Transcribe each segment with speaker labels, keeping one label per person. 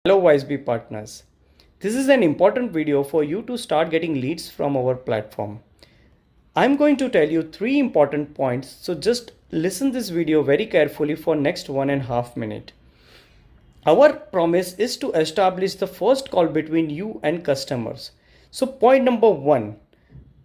Speaker 1: Hello WyseB partners. This is an important video for you to start getting leads from our platform. I'm going to tell you 3 important points, so just listen this video very carefully for next 1.5 minutes. Our promise is to establish the first call between you and customers. So point number 1,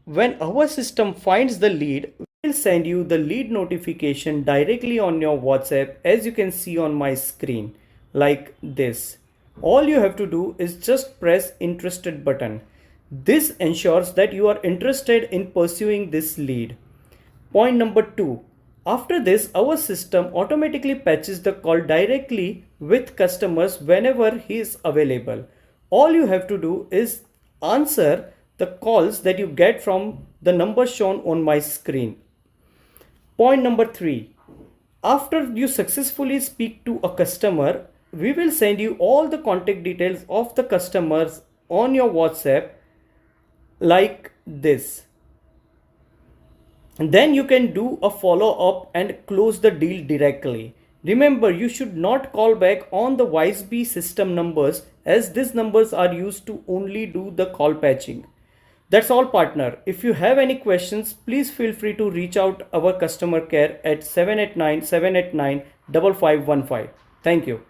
Speaker 1: when our system finds the lead, we'll send you the lead notification directly on your WhatsApp, as you can see on my screen, like this. All you have to do is just press interested button. This ensures that you are interested in pursuing this lead. Point number 2. After this, our system automatically patches the call directly with customers whenever he is available. All you have to do is answer the calls that you get from the number shown on my screen. Point number 3. After you successfully speak to a customer, we will send you all the contact details of the customers on your WhatsApp like this. And then you can do a follow-up and close the deal directly. Remember, you should not call back on the WyseB system numbers, as these numbers are used to only do the call patching. That's all partner. If you have any questions, please feel free to reach out our customer care at 789-789-5515. Thank you.